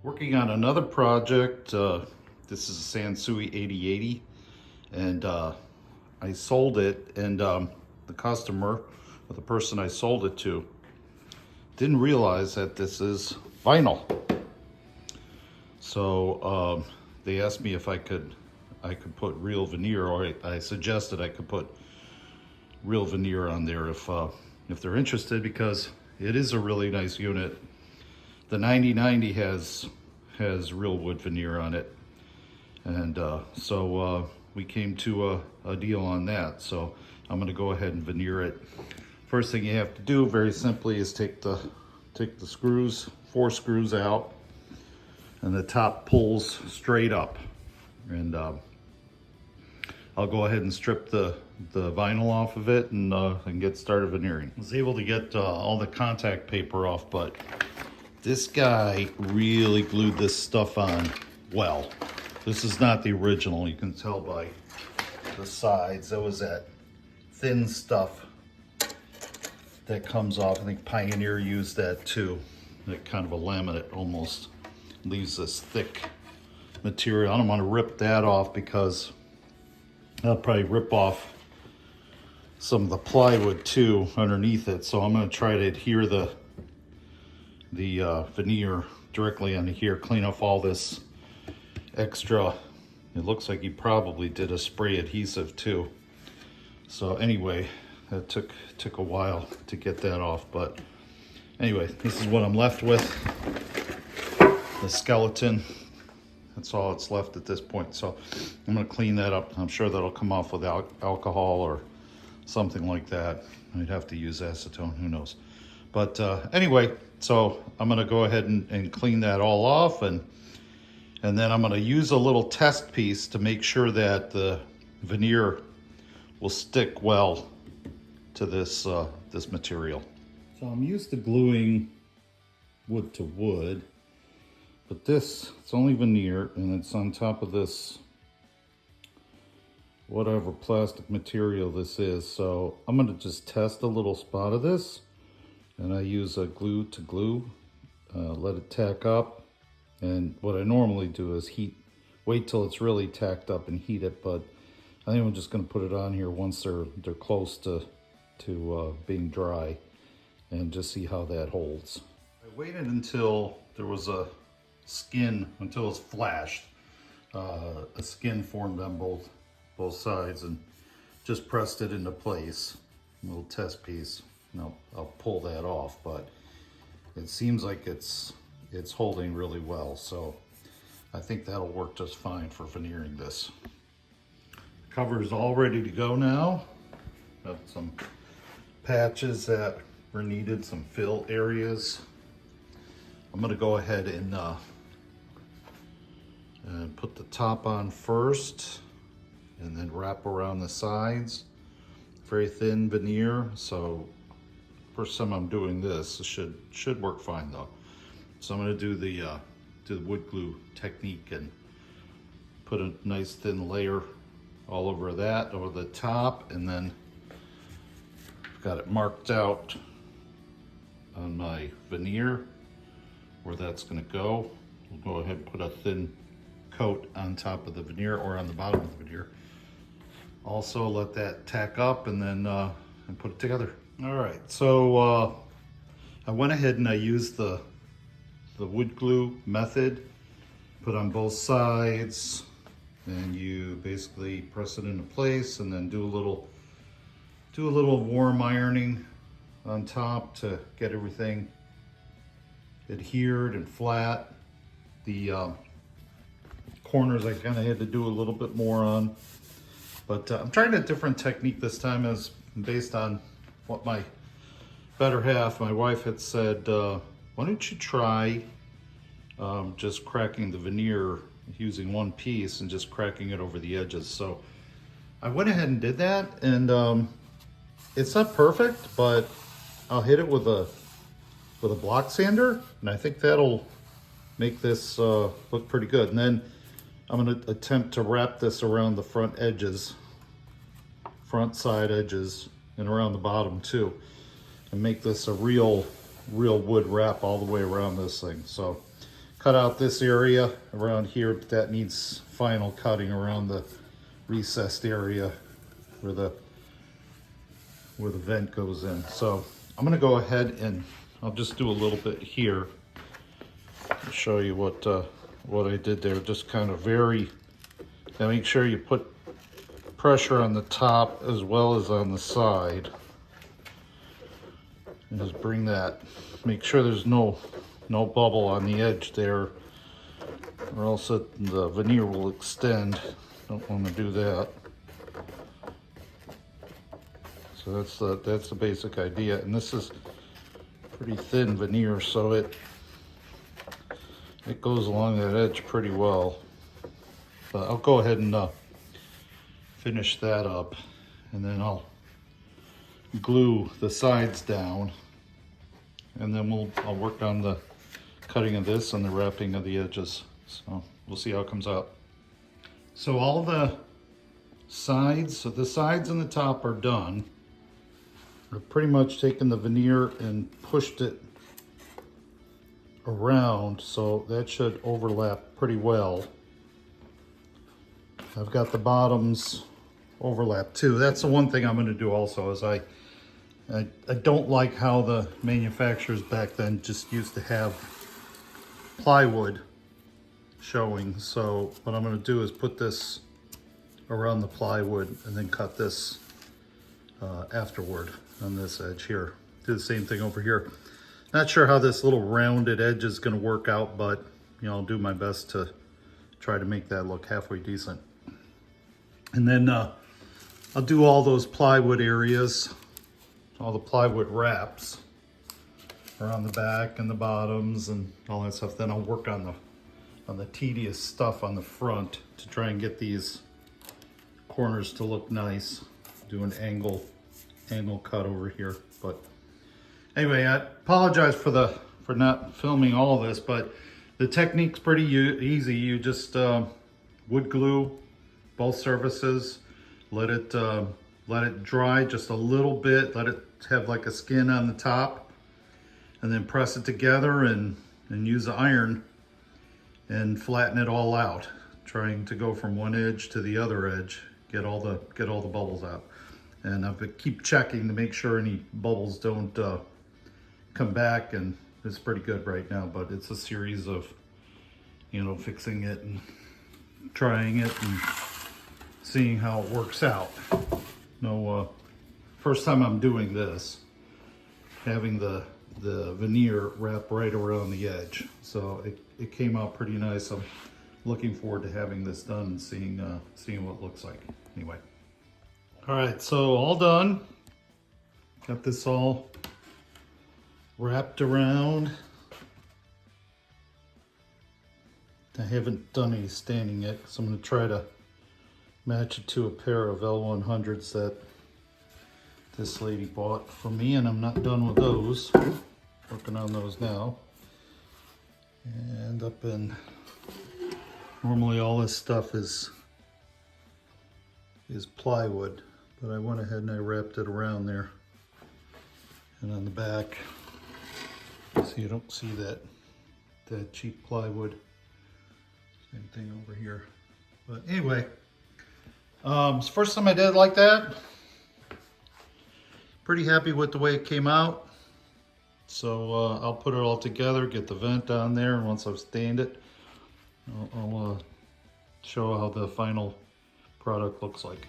Working on another project. This is a Sansui 8080, and I sold it, and the customer, or the person I sold it to, didn't realize that this is vinyl. So they asked me if I could put real veneer, or I suggested I could put real veneer on there if they're interested, because it is a really nice unit. The 9090 has real wood veneer on it, and so we came to a deal on that. So I'm going to go ahead and veneer it. First thing you have to do, very simply, is take the screws, 4 screws out, and the top pulls straight up. And I'll go ahead and strip the vinyl off of it and get started veneering. I was able to get all the contact paper off, but this guy really glued this stuff on well. This is not the original. You can tell by the sides. That was that thin stuff that comes off. I think Pioneer used that too. That kind of a laminate almost. Leaves this thick material. I don't want to rip that off because I'll probably rip off some of the plywood too underneath it. So I'm going to try to adhere the veneer directly onto here, clean off all this extra. It looks like he probably did a spray adhesive too. So anyway, that took a while to get that off, but anyway, this is what I'm left with. The skeleton, that's all it's left at this point. So I'm going to clean that up. I'm sure that'll come off with alcohol or something like that. I'd have to use acetone, who knows. But anyway, so I'm going to go ahead and clean that all off, and then I'm going to use a little test piece to make sure that the veneer will stick well to this this material. So I'm used to gluing wood to wood, but this, it's only veneer, and it's on top of this whatever plastic material this is. So I'm going to just test a little spot of this, and I use a glue to glue, let it tack up. And what I normally do is wait till it's really tacked up and heat it, but I think I'm just going to put it on here once they're close to being dry, and just see how that holds. I waited until there was a skin, until it was flashed. A skin formed on both sides, and just pressed it into place. A little test piece. Now I'll pull that off, but it seems like it's holding really well. So I think that'll work just fine for veneering this. The cover is all ready to go now. Got some patches that were needed, some fill areas. I'm going to go ahead and put the top on first, and then wrap around the sides. Very thin veneer, so first time I'm doing this, it should work fine though. So I'm going to do the wood glue technique and put a nice thin layer all over that, over the top, and then I've got it marked out on my veneer where that's going to go. We'll go ahead and put a thin coat on top of the veneer, or on the bottom of the veneer. Also let that tack up, and then and put it together. All right, so I went ahead and I used the wood glue method, put on both sides, and you basically press it into place, and then do a little warm ironing on top to get everything adhered and flat. The corners I kind of had to do a little bit more on, but I'm trying a different technique this time, as based on what my better half, my wife, had said. Why don't you try just cracking the veneer using one piece and just cracking it over the edges? So I went ahead and did that, and it's not perfect, but I'll hit it with a block sander, and I think that'll make this look pretty good. And then I'm going to attempt to wrap this around the front edges, front side edges, and around the bottom too, and make this a real wood wrap all the way around this thing. So cut out this area around here, but that needs final cutting around the recessed area where the vent goes in. So I'm gonna go ahead and I'll just do a little bit here to show you what I did there. Just kind of make sure you put pressure on the top as well as on the side. And just bring that, make sure there's no bubble on the edge there, or else the veneer will extend. Don't want to do that. So that's the basic idea. And this is pretty thin veneer, so it goes along that edge pretty well. But I'll go ahead and finish that up, and then I'll glue the sides down, and then I'll work on the cutting of this and the wrapping of the edges. So we'll see how it comes out. So all the sides, the sides and the top are done. I've pretty much taken the veneer and pushed it around, so that should overlap pretty well. I've got the bottoms overlap too. That's the one thing I'm going to do also, is I don't like how the manufacturers back then just used to have plywood showing. So what I'm going to do is put this around the plywood and then cut this afterward on this edge here. Do the same thing over here. Not sure how this little rounded edge is going to work out, but I'll do my best to try to make that look halfway decent. And then I'll do all those plywood areas, all the plywood wraps around the back and the bottoms and all that stuff. Then I'll work on the tedious stuff on the front to try and get these corners to look nice. Do an angle cut over here. But anyway, I apologize for not filming all this, but the technique's pretty easy. You just wood glue both surfaces, let it dry just a little bit, let it have like a skin on the top, and then press it together and use the iron and flatten it all out, trying to go from one edge to the other edge, get all the bubbles out. And I keep checking to make sure any bubbles don't come back, and it's pretty good right now, but it's a series of fixing it and trying it and seeing how it works out. First time I'm doing this, having the veneer wrap right around the edge. So it came out pretty nice. I'm looking forward to having this done and seeing what it looks like. Anyway. All right, so all done. Got this all wrapped around. I haven't done any staining yet, so I'm gonna try to match it to a pair of L100s that this lady bought for me, and I'm not done with those. Working on those now. And normally all this stuff is plywood, but I went ahead and I wrapped it around there. And on the back, so you don't see that cheap plywood. Same thing over here. But anyway, it's the first time I did it like that. Pretty happy with the way it came out. So I'll put it all together, get the vent on there, and once I've stained it, I'll show how the final product looks like.